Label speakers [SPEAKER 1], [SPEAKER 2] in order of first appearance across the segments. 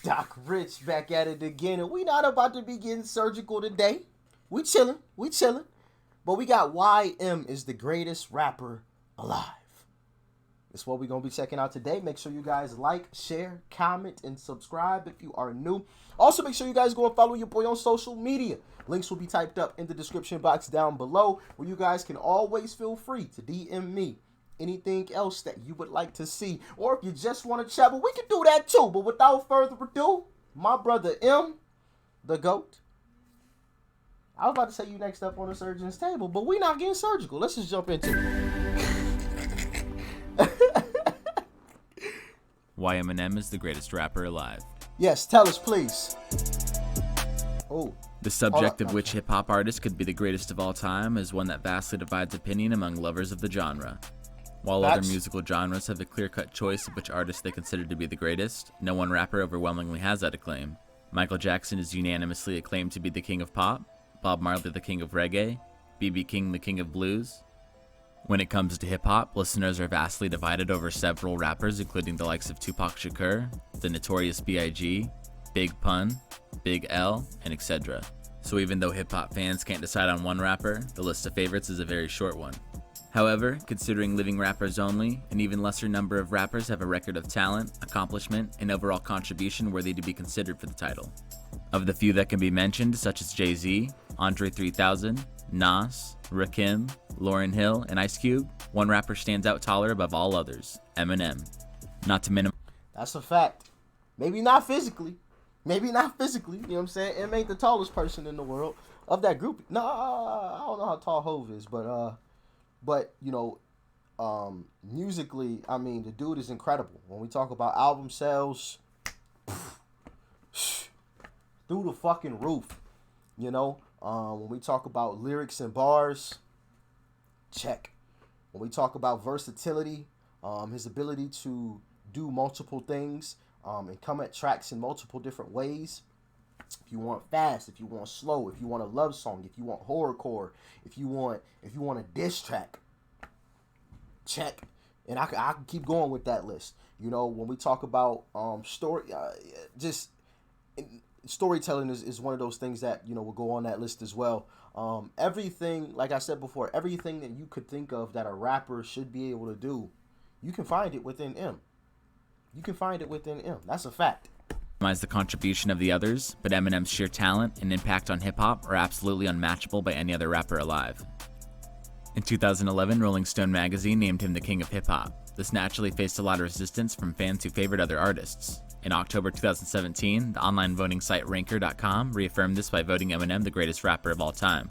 [SPEAKER 1] Doc Rich back at it again, and we not about to be getting surgical today. We chilling. But we got YM is the greatest rapper alive. That's what we're going to be checking out today. Make sure you guys like, share, comment, and subscribe if you are new. Also, make sure you guys go and follow your boy on social media. Links will be typed up in the description box down below, where you guys can always feel free to DM me anything else that you would like to see. Or if you just want to chat, we can do that too. But without further ado, my brother M, the GOAT. I was about to say you next up on the surgeon's table, but we not getting surgical. Let's just jump into it.
[SPEAKER 2] Why Eminem is the greatest rapper alive.
[SPEAKER 1] Yes, tell us, please. Oh.
[SPEAKER 2] The subject of which hip-hop artist could be the greatest of all time is one that vastly divides opinion among lovers of the genre. While other musical genres have a clear-cut choice of which artist they consider to be the greatest, no one rapper overwhelmingly has that acclaim. Michael Jackson is unanimously acclaimed to be the king of pop, Bob Marley the king of reggae, B.B. King the king of blues. When it comes to hip-hop, listeners are vastly divided over several rappers, including the likes of Tupac Shakur, the Notorious B.I.G., Big Pun, Big L, and etc. So even though hip-hop fans can't decide on one rapper, the list of favorites is a very short one. However, considering living rappers only, an even lesser number of rappers have a record of talent, accomplishment, and overall contribution worthy to be considered for the title. Of the few that can be mentioned, such as Jay-Z, Andre 3000, Nas, Rakim, Lauryn Hill, and Ice Cube, one rapper stands out taller above all others, Eminem. Not to minimize.
[SPEAKER 1] That's a fact. Maybe not physically. You know what I'm saying? M ain't the tallest person in the world of that group. No, I don't know how tall Hov is, but you know, musically, I mean, the dude is incredible. When we talk about album sales, through the fucking roof, you know. When we talk about lyrics and bars, check. When we talk about versatility, his ability to do multiple things, and come at tracks in multiple different ways. If you want fast, if you want slow, if you want a love song, if you want horrorcore, if you want a diss track, check. And I can keep going with that list. You know, when we talk about storytelling is one of those things that, you know, will go on that list as well. Everything, like I said before, everything that you could think of that a rapper should be able to do, you can find it within M. That's a fact.
[SPEAKER 2] The contribution of the others, but Eminem's sheer talent and impact on hip-hop are absolutely unmatchable by any other rapper alive. In 2011, Rolling Stone magazine named him the king of hip-hop. This naturally faced a lot of resistance from fans who favored other artists. In October 2017, the online voting site Ranker.com reaffirmed this by voting Eminem the greatest rapper of all time.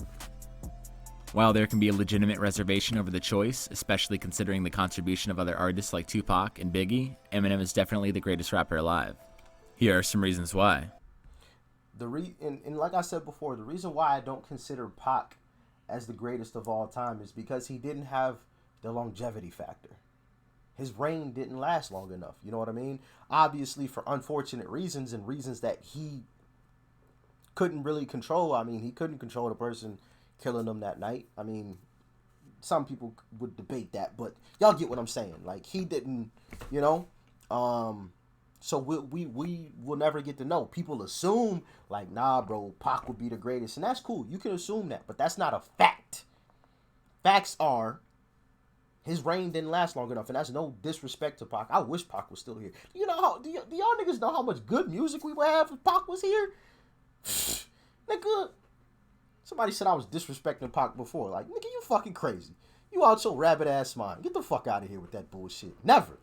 [SPEAKER 2] While there can be a legitimate reservation over the choice, especially considering the contribution of other artists like Tupac and Biggie, Eminem is definitely the greatest rapper alive. Here are some reasons why.
[SPEAKER 1] And like I said before, the reason why I don't consider Pac as the greatest of all time is because he didn't have the longevity factor. His reign didn't last long enough. You know what I mean? Obviously, for unfortunate reasons and reasons that he couldn't really control. I mean, he couldn't control the person killing him that night. I mean, some people would debate that, but y'all get what I'm saying. Like, he didn't, you know? So we will never get to know. People assume, like, nah, bro, Pac would be the greatest. And that's cool. You can assume that, but that's not a fact. Facts are, his reign didn't last long enough, and that's no disrespect to Pac. I wish Pac was still here. You know how? Do y'all niggas know how much good music we would have if Pac was here? Nigga, somebody said I was disrespecting Pac before. Like, nigga, you fucking crazy. You out your rabbit ass mind. Get the fuck out of here with that bullshit. Never.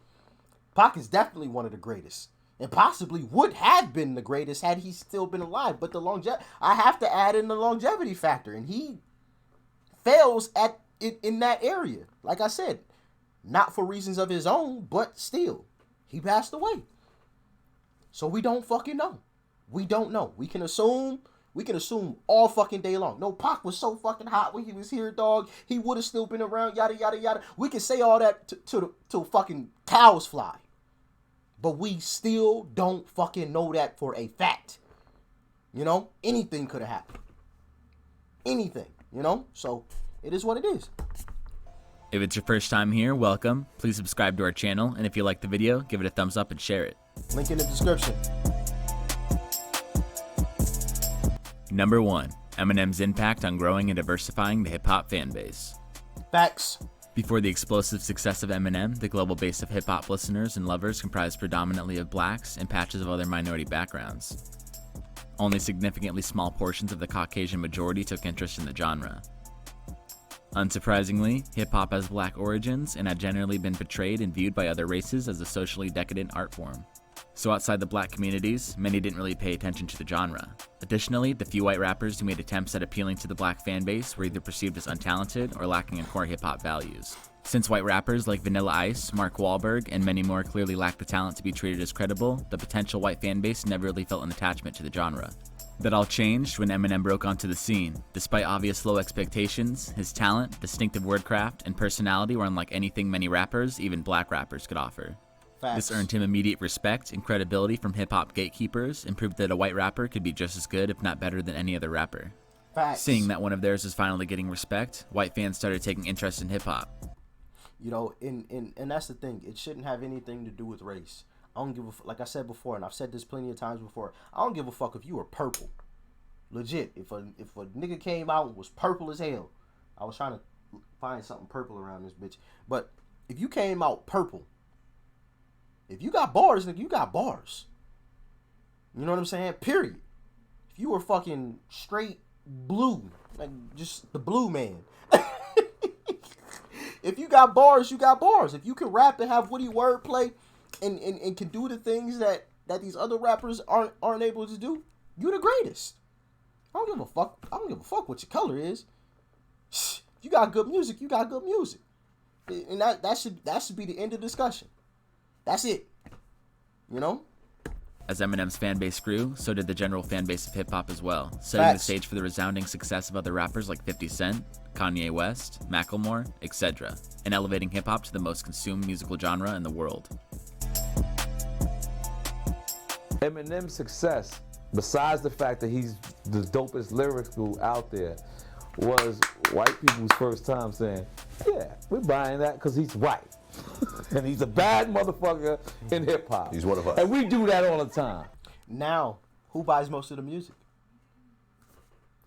[SPEAKER 1] Pac is definitely one of the greatest, and possibly would have been the greatest had he still been alive. But I have to add in the longevity factor, and he fails at it in that area. Like I said, not for reasons of his own, but still, he passed away. So we don't fucking know. We don't know. We can assume all fucking day long. No, Pac was so fucking hot when he was here, dog. He would have still been around, yada, yada, yada. We can say all that till fucking cows fly. But we still don't fucking know that for a fact. You know? Anything could have happened. Anything. You know? So, it is what it is.
[SPEAKER 2] If it's your first time here, welcome. Please subscribe to our channel, and if you like the video, give it a thumbs up and share it.
[SPEAKER 1] Link in the description.
[SPEAKER 2] Number 1. Eminem's impact on growing and diversifying the hip-hop fan base.
[SPEAKER 1] Facts.
[SPEAKER 2] Before the explosive success of Eminem, the global base of hip-hop listeners and lovers comprised predominantly of blacks and patches of other minority backgrounds. Only significantly small portions of the Caucasian majority took interest in the genre. Unsurprisingly, hip-hop has black origins and had generally been portrayed and viewed by other races as a socially decadent art form. So outside the black communities, many didn't really pay attention to the genre. Additionally, the few white rappers who made attempts at appealing to the black fan base were either perceived as untalented or lacking in core hip-hop values. Since white rappers like Vanilla Ice, Mark Wahlberg, and many more clearly lacked the talent to be treated as credible, the potential white fan base never really felt an attachment to the genre. That all changed when Eminem broke onto the scene. Despite obvious low expectations, his talent, distinctive wordcraft, and personality were unlike anything many rappers, even black rappers, could offer.
[SPEAKER 1] Facts.
[SPEAKER 2] This earned him immediate respect and credibility from hip-hop gatekeepers and proved that a white rapper could be just as good, if not better, than any other rapper.
[SPEAKER 1] Facts.
[SPEAKER 2] Seeing that one of theirs was finally getting respect, white fans started taking interest in hip-hop.
[SPEAKER 1] You know, and that's the thing. It shouldn't have anything to do with race. I don't give a like I said before, and I've said this plenty of times before. I don't give a fuck if you were purple. Legit. If a nigga came out and was purple as hell, I was trying to find something purple around this bitch. But if you came out purple, if you got bars, nigga, you got bars. You know what I'm saying? Period. If you were fucking straight blue, like just the blue man. If you got bars, you got bars. If you can rap and have witty wordplay and can do the things that these other rappers aren't able to do, you the greatest. I don't give a fuck. I don't give a fuck what your color is. If you got good music, you got good music. And that should be the end of the discussion. That's it. You know?
[SPEAKER 2] As Eminem's fan base grew, so did the general fan base of hip-hop as well, setting the stage for the resounding success of other rappers like 50 Cent, Kanye West, Macklemore, etc., and elevating hip-hop to the most consumed musical genre in the world.
[SPEAKER 3] Eminem's success, besides the fact that he's the dopest lyrical out there, was white people's first time saying, yeah, we're buying that because he's white. And he's a bad motherfucker in hip-hop.
[SPEAKER 4] He's one of us.
[SPEAKER 3] And we do that all the time.
[SPEAKER 1] Now, who buys most of the music?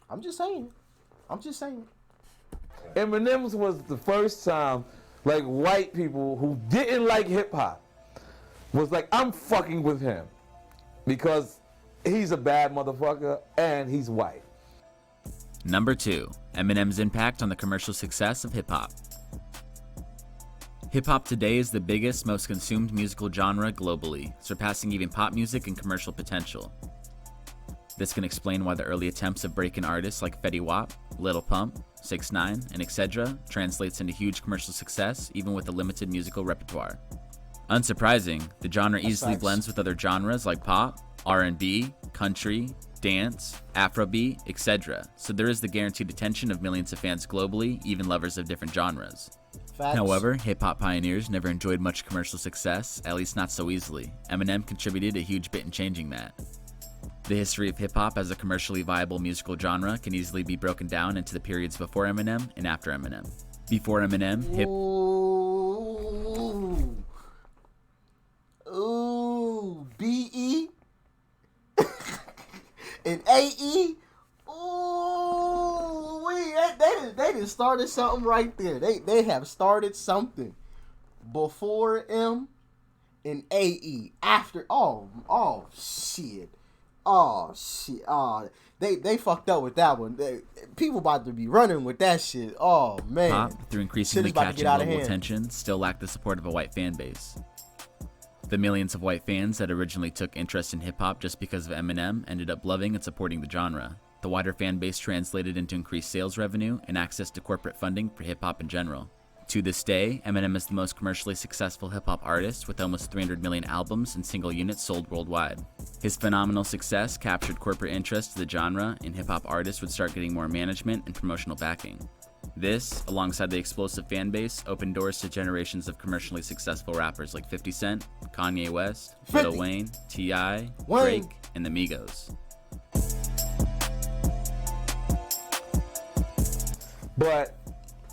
[SPEAKER 1] I'm just saying.
[SPEAKER 3] Eminem's was the first time, like, white people who didn't like hip-hop was like, I'm fucking with him because he's a bad motherfucker and he's white.
[SPEAKER 2] Number 2. Eminem's impact on the commercial success of hip-hop. Hip-hop today is the biggest, most consumed musical genre globally, surpassing even pop music in commercial potential. This can explain why the early attempts of break-in artists like Fetty Wap, Lil Pump, 6ix9ine, and etc. translates into huge commercial success even with a limited musical repertoire. Unsurprising, the genre easily blends with other genres like pop, R&B, country, dance, Afrobeat, etc. So there is the guaranteed attention of millions of fans globally, even lovers of different genres.
[SPEAKER 1] Facts.
[SPEAKER 2] However, hip-hop pioneers never enjoyed much commercial success, at least not so easily. Eminem contributed a huge bit in changing that. The history of hip-hop as a commercially viable musical genre can easily be broken down into the periods before Eminem and after Eminem. Before Eminem,
[SPEAKER 1] Ooh, B.E. and A.E. Ooh, they just started something right there. They have started something before M and A.E. After shit. They fucked up with that one. People about to be running with that shit. Oh man.
[SPEAKER 2] Pop, through increasingly catching global attention, still lacked the support of a white fan base. The millions of white fans that originally took interest in hip-hop just because of Eminem ended up loving and supporting the genre. The wider fan base translated into increased sales revenue and access to corporate funding for hip-hop in general. To this day, Eminem is the most commercially successful hip-hop artist with almost 300 million albums and single units sold worldwide. His phenomenal success captured corporate interest to the genre, and hip-hop artists would start getting more management and promotional backing. This, alongside the explosive fan base, opened doors to generations of commercially successful rappers like 50 Cent, Kanye West, Lil Wayne, T.I., Drake, and the Migos.
[SPEAKER 3] But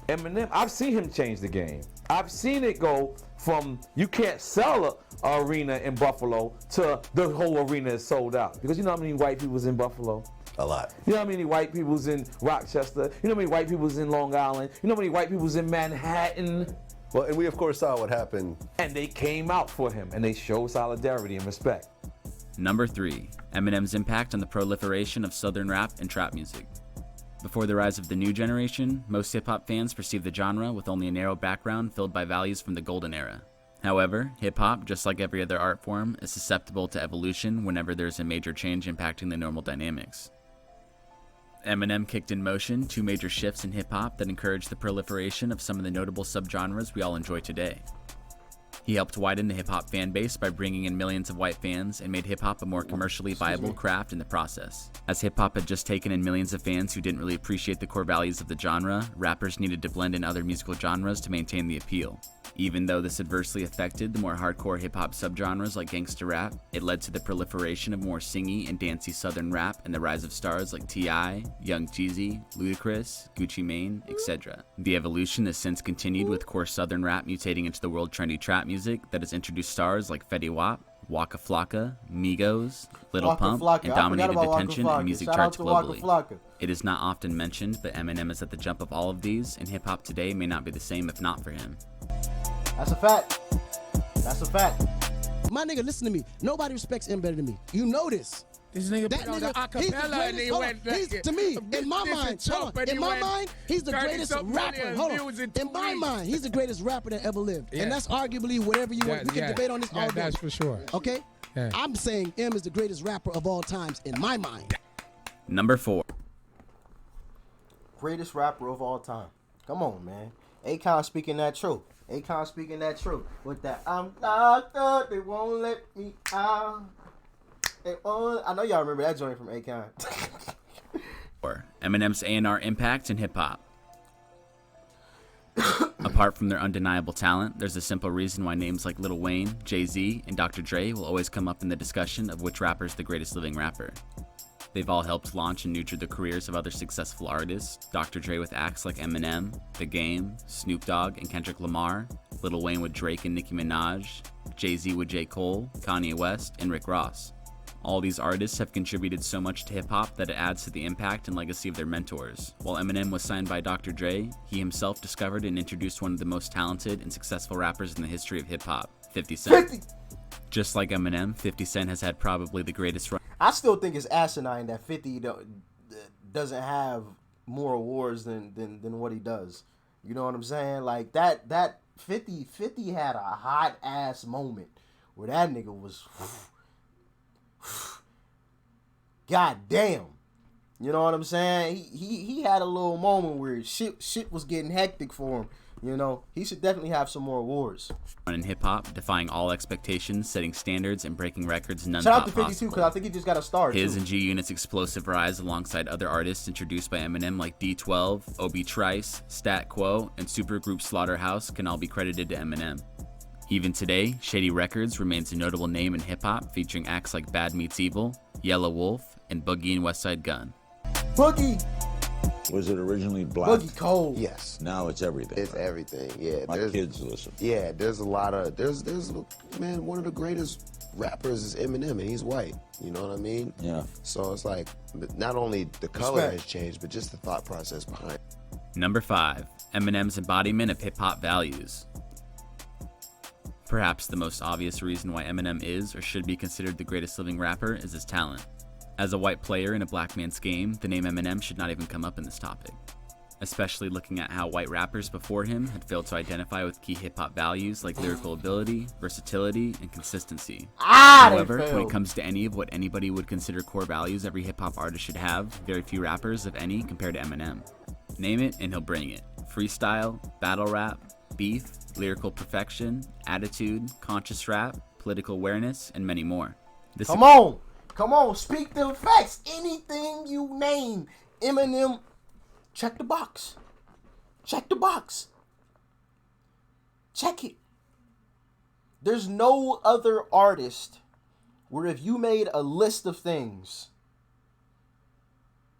[SPEAKER 3] Eminem, I've seen him change the game. I've seen it go from you can't sell an arena in Buffalo to the whole arena is sold out. Because you know how many white people was in Buffalo?
[SPEAKER 4] A lot.
[SPEAKER 3] You know how many white people's in Rochester? You know how many white people's in Long Island? You know how many white people's in Manhattan?
[SPEAKER 4] Well, and we of course saw what happened.
[SPEAKER 3] And they came out for him, and they showed solidarity and respect.
[SPEAKER 2] Number 3, Eminem's impact on the proliferation of southern rap and trap music. Before the rise of the new generation, most hip-hop fans perceived the genre with only a narrow background filled by values from the golden era. However, hip-hop, just like every other art form, is susceptible to evolution whenever there's a major change impacting the normal dynamics. Eminem kicked in motion 2 major shifts in hip-hop that encouraged the proliferation of some of the notable subgenres we all enjoy today. He helped widen the hip-hop fan base by bringing in millions of white fans and made hip-hop a more commercially viable craft in the process. As hip-hop had just taken in millions of fans who didn't really appreciate the core values of the genre, rappers needed to blend in other musical genres to maintain the appeal. Even though this adversely affected the more hardcore hip-hop subgenres like gangsta rap, it led to the proliferation of more singy and dancey southern rap and the rise of stars like T.I., Young Jeezy, Ludacris, Gucci Mane, etc. The evolution has since continued with core southern rap mutating into the world trendy trap music that has introduced stars like Fetty Wap, Waka Flocka, Migos, Lil
[SPEAKER 1] Waka
[SPEAKER 2] Pump,
[SPEAKER 1] Flocka.
[SPEAKER 2] and
[SPEAKER 1] I
[SPEAKER 2] dominated
[SPEAKER 1] forgot about
[SPEAKER 2] attention
[SPEAKER 1] Waka
[SPEAKER 2] and music
[SPEAKER 1] Flocka.
[SPEAKER 2] charts
[SPEAKER 1] Shout out to
[SPEAKER 2] globally.
[SPEAKER 1] Waka Flocka.
[SPEAKER 2] It is not often mentioned, but Eminem is at the jump of all of these, and hip-hop today may not be the same if not for him.
[SPEAKER 1] That's a fact. That's a fact.
[SPEAKER 5] My nigga, listen to me. Nobody respects him better than me. You know this.
[SPEAKER 6] This nigga
[SPEAKER 5] That
[SPEAKER 6] put on the
[SPEAKER 5] nigga, he's the
[SPEAKER 6] acapella and he
[SPEAKER 5] greatest.
[SPEAKER 6] went
[SPEAKER 5] He's, to me, in my mind, he's the greatest rapper. Hold on. In my mind, he's the greatest rapper that ever lived.
[SPEAKER 6] Yeah.
[SPEAKER 5] And that's arguably whatever you want. We can debate on this all day.
[SPEAKER 6] That's for sure.
[SPEAKER 5] Okay?
[SPEAKER 6] Yeah.
[SPEAKER 5] I'm saying M is the greatest rapper of all times in my mind.
[SPEAKER 2] Number 4.
[SPEAKER 1] Greatest rapper of all time. Come on, man. Akon speaking that truth. Akon speaking that truth. With that, I'm locked up, they won't let me out. I know y'all remember that joint from Akon.
[SPEAKER 2] Eminem's A&R impact in hip-hop. Apart from their undeniable talent, there's a simple reason why names like Lil Wayne, Jay-Z, and Dr. Dre will always come up in the discussion of which rapper is the greatest living rapper. They've all helped launch and nurture the careers of other successful artists, Dr. Dre with acts like Eminem, The Game, Snoop Dogg, and Kendrick Lamar, Lil Wayne with Drake and Nicki Minaj, Jay-Z with J. Cole, Kanye West, and Rick Ross. All these artists have contributed so much to hip-hop that it adds to the impact and legacy of their mentors. While Eminem was signed by Dr. Dre, he himself discovered and introduced one of the most talented and successful rappers in the history of hip-hop, 50 Cent.
[SPEAKER 1] 50.
[SPEAKER 2] Just like Eminem, 50 Cent has had probably the greatest run.
[SPEAKER 1] I still think it's asinine that 50 doesn't have more awards than what he does. You know what I'm saying? Like that 50 had a hot ass moment where that nigga was God damn. You know what I'm saying? He had a little moment where shit was getting hectic for him. You know, he should definitely have some more awards.
[SPEAKER 2] In hip-hop, defying all expectations, setting standards, and breaking records none
[SPEAKER 1] Shout out
[SPEAKER 2] thought
[SPEAKER 1] to 52
[SPEAKER 2] possible.
[SPEAKER 1] because I think he just got a star
[SPEAKER 2] His
[SPEAKER 1] too.
[SPEAKER 2] and G-Unit's explosive rise alongside other artists introduced by Eminem like D12, Obi Trice, Stat Quo, and supergroup Slaughterhouse can all be credited to Eminem. Even today, Shady Records remains a notable name in hip-hop, featuring acts like Bad Meets Evil, Yellow Wolf, and Boogie and Westside Gun.
[SPEAKER 1] Boogie
[SPEAKER 7] Was it originally black?
[SPEAKER 1] Boogie cold.
[SPEAKER 8] Yes.
[SPEAKER 7] Now it's everything.
[SPEAKER 8] It's everything. Yeah.
[SPEAKER 7] My kids listen.
[SPEAKER 8] Yeah, there's a lot of man, one of the greatest rappers is Eminem and he's white. You know what I mean?
[SPEAKER 7] Yeah.
[SPEAKER 8] So it's like not only the color
[SPEAKER 1] Respect.
[SPEAKER 8] has changed, but just the thought process behind it.
[SPEAKER 2] Number 5. Eminem's embodiment of hip-hop values. Perhaps the most obvious reason why Eminem is or should be considered the greatest living rapper is his talent. As a white player in a black man's game, the name Eminem should not even come up in this topic. Especially looking at how white rappers before him had failed to identify with key hip-hop values like lyrical ability, versatility, and consistency. However, when it comes to any of what anybody would consider core values every hip-hop artist should have, very few rappers, if any, compare to Eminem. Name it and he'll bring it. Freestyle, battle rap, beef, lyrical perfection, attitude, conscious rap, political awareness, and many more.
[SPEAKER 1] Come on, speak the facts. Anything you name, Eminem, check the box. Check the box. Check it. There's no other artist where if you made a list of things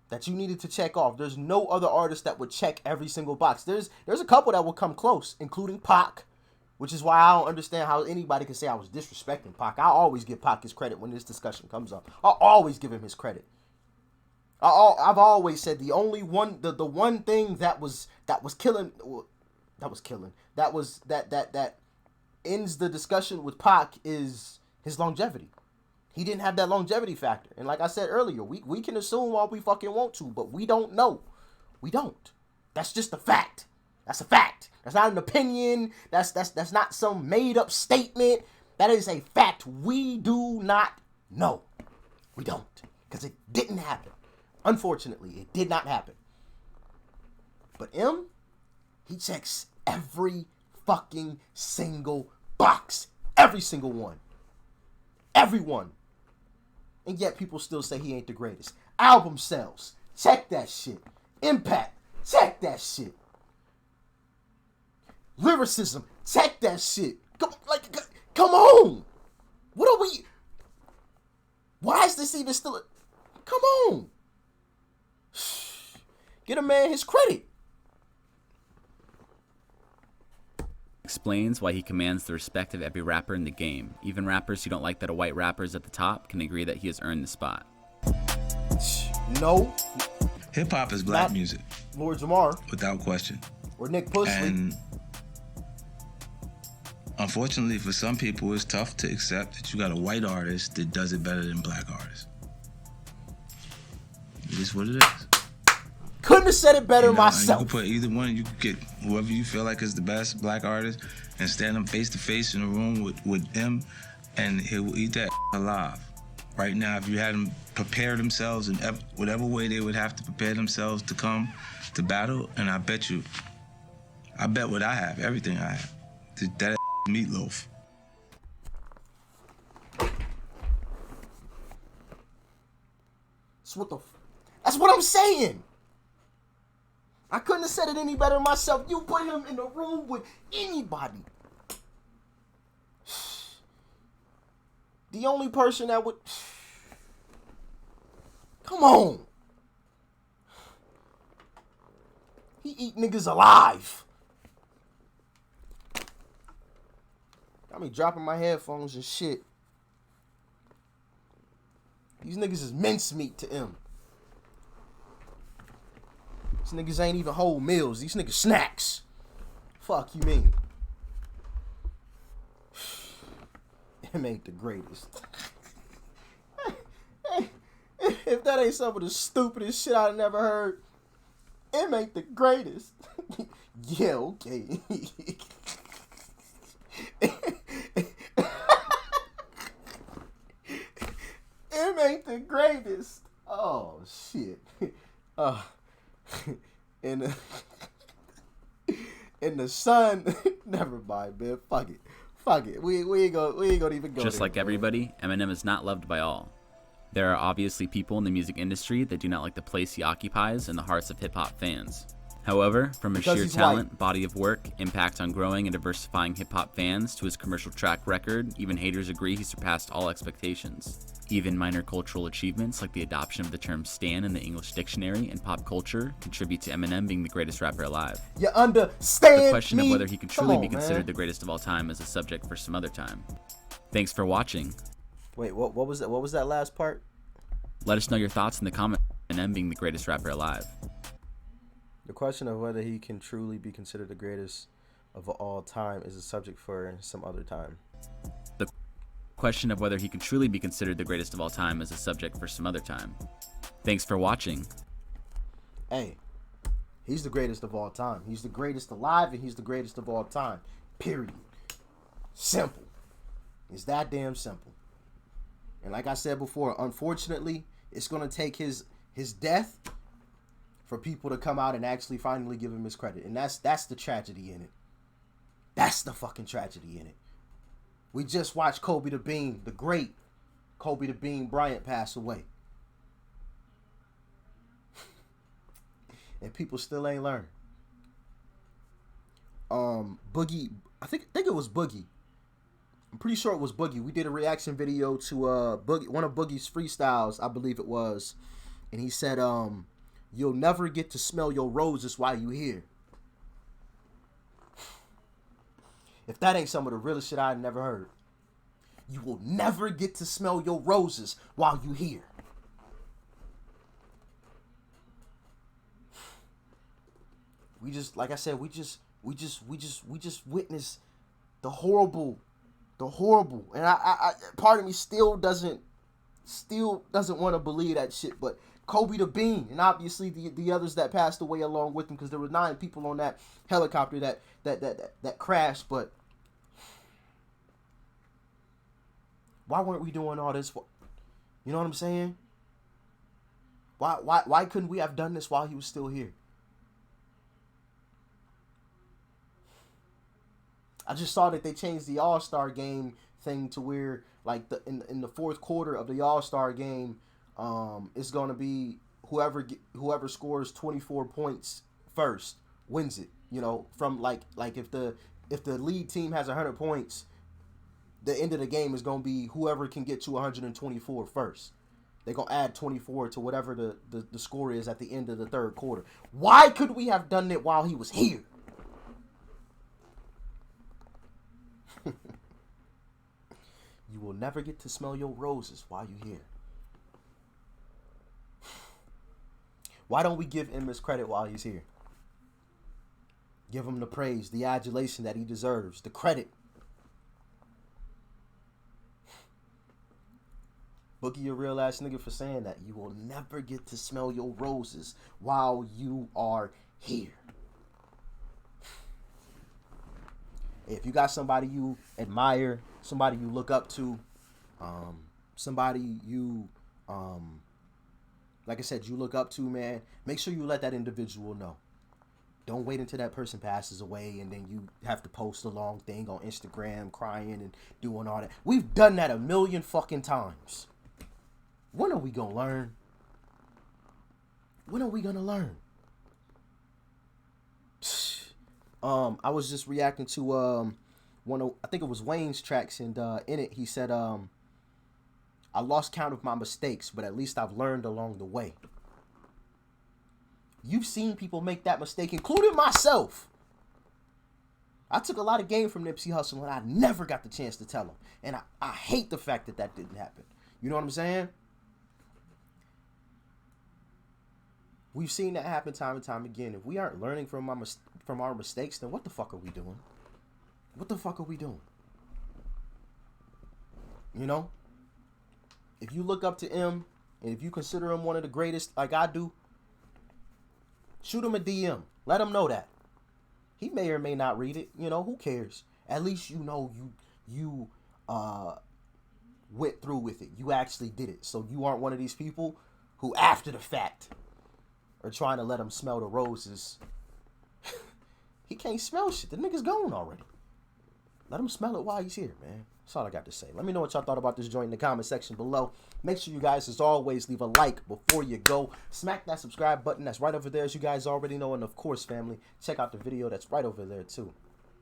[SPEAKER 1] that you needed to check off, there's no other artist that would check every single box. There's a couple that will come close, including Pac, which is why I don't understand how anybody can say I was disrespecting Pac. I always give Pac his credit when this discussion comes up. I always give him his credit. I've always said the only one, the one thing that ends the discussion with Pac is his longevity. He didn't have that longevity factor. And like I said earlier, we can assume all we fucking want to, but we don't know. We don't. That's just a fact. That's a fact. That's not an opinion. That's not some made up statement. That is a fact. We do not know. We don't. Because it didn't happen. Unfortunately, it did not happen. But M, he checks every fucking single box. Every single one. Everyone. And yet people still say he ain't the greatest. Album sales. Check that shit. Impact. Check that shit. Lyricism. Check that shit. Come on. What are we... Why is this even still... Come on. Get a man his credit.
[SPEAKER 2] Explains why he commands the respect of every rapper in the game. Even rappers who don't like that a white rapper is at the top can agree that he has earned the spot.
[SPEAKER 1] No.
[SPEAKER 6] Hip-hop is black music.
[SPEAKER 1] Lord Jamar.
[SPEAKER 6] Without question.
[SPEAKER 1] Or Nick Pusley.
[SPEAKER 6] And unfortunately for some people, it's tough to accept that you got a white artist that does it better than black artists. It is what it is.
[SPEAKER 1] Couldn't have said it better myself.
[SPEAKER 6] You can put either one. You can get whoever you feel like is the best black artist and stand them face to face in a room with him, and he will eat that alive. Right now, if you had them prepare themselves in whatever way they would have to prepare themselves to come to battle, and I bet what I have, everything I have, that meatloaf.
[SPEAKER 1] That's what I'm saying. I couldn't have said it any better myself. You put him in a room with anybody. The only person that would... Come on. He eat niggas alive. Got me dropping my headphones and shit. These niggas is mincemeat to him. These niggas ain't even whole meals. These niggas snacks. Fuck you mean? Him ain't the greatest. If that ain't some of the stupidest shit I've never heard, him ain't the greatest. Yeah, okay. Him ain't the greatest. Oh shit. In the sun. Never mind, man. Fuck it. We ain't gonna even go.
[SPEAKER 2] Just
[SPEAKER 1] there,
[SPEAKER 2] like everybody, Eminem is not loved by all. There are obviously people in the music industry that do not like the place he occupies in the hearts of hip-hop fans. However, from his sheer talent, body of work, impact on growing and diversifying hip-hop fans to his commercial track record, even haters agree he surpassed all expectations. Even minor cultural achievements like the adoption of the term stan in the English dictionary and pop culture contribute to Eminem being the greatest rapper alive.
[SPEAKER 1] You understand
[SPEAKER 2] The question
[SPEAKER 1] me?
[SPEAKER 2] of whether he can truly be
[SPEAKER 1] man.
[SPEAKER 2] considered the greatest of all time is a subject for some other time. Thanks for watching.
[SPEAKER 1] Wait, what was that? What was that last part?
[SPEAKER 2] Let us know your thoughts in the comments on Eminem being the greatest rapper alive.
[SPEAKER 1] The question of whether he can truly be considered the greatest of all time is a subject for some other time.
[SPEAKER 2] The question of whether he can truly be considered the greatest of all time is a subject for some other time. Thanks for watching.
[SPEAKER 1] Hey, he's the greatest of all time. He's the greatest alive and he's the greatest of all time. Period. Simple. It's that damn simple. And like I said before, unfortunately, it's going to take his death for people to come out and actually finally give him his credit. And that's the tragedy in it. That's the fucking tragedy in it. We just watched Kobe the Bean, the great Kobe the Bean Bryant, pass away. And people still ain't learned. Boogie, I think it was Boogie. I'm pretty sure it was Boogie. We did a reaction video to Boogie, one of Boogie's freestyles, I believe it was. And he said, you'll never get to smell your roses while you here. If that ain't some of the realest shit I've never heard. You will never get to smell your roses while you here. We just, like I said, we just witnessed the horrible, and I part of me still doesn't want to believe that shit. But Kobe the Bean, and obviously the others that passed away along with him, because there were 9 people on that helicopter that crashed. But why weren't we doing all this? You know what I'm saying? Why couldn't we have done this while he was still here? I just saw that they changed the All-Star game thing to where, like, in the fourth quarter of the All-Star game, it's going to be whoever scores 24 points first wins it. You know, from like if the lead team has 100 points, the end of the game is going to be whoever can get to 124 first. They're going to add 24 to whatever the score is at the end of the third quarter. Why could we have done it while he was here? You will never get to smell your roses while you're here. Why don't we give him his credit while he's here? Give him the praise, the adulation that he deserves, the credit. Boogie a real ass nigga for saying that. You will never get to smell your roses while you are here. If you got somebody you admire, somebody you look up to, somebody you, like I said, you look up to, man, make sure you let that individual know. Don't wait until that person passes away and then you have to post a long thing on Instagram crying and doing all that. We've done that a million fucking times. When are we gonna learn? When are we gonna learn? I was just reacting to I think it was Wayne's tracks, and in it he said, I lost count of my mistakes, but at least I've learned along the way. You've seen people make that mistake, including myself. I took a lot of game from Nipsey Hussle, and I never got the chance to tell him. And I hate the fact that didn't happen. You know what I'm saying? We've seen that happen time and time again. If we aren't learning from our mistakes, then what the fuck are we doing? What the fuck are we doing? You know? If you look up to him, and if you consider him one of the greatest, like I do, shoot him a DM. Let him know that. He may or may not read it. You know, who cares? At least you know you went through with it. You actually did it. So you aren't one of these people who, after the fact, are trying to let him smell the roses. He can't smell shit. The nigga's gone already. Let him smell it while he's here, man. That's all I got to say. Let me know what y'all thought about this joint in the comment section below. Make sure you guys, as always, leave a like before you go. Smack that subscribe button that's right over there, as you guys already know. And, of course, family, check out the video that's right over there, too.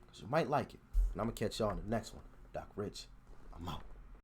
[SPEAKER 1] Because you might like it. And I'm going to catch y'all in the next one. Doc Rich, I'm out.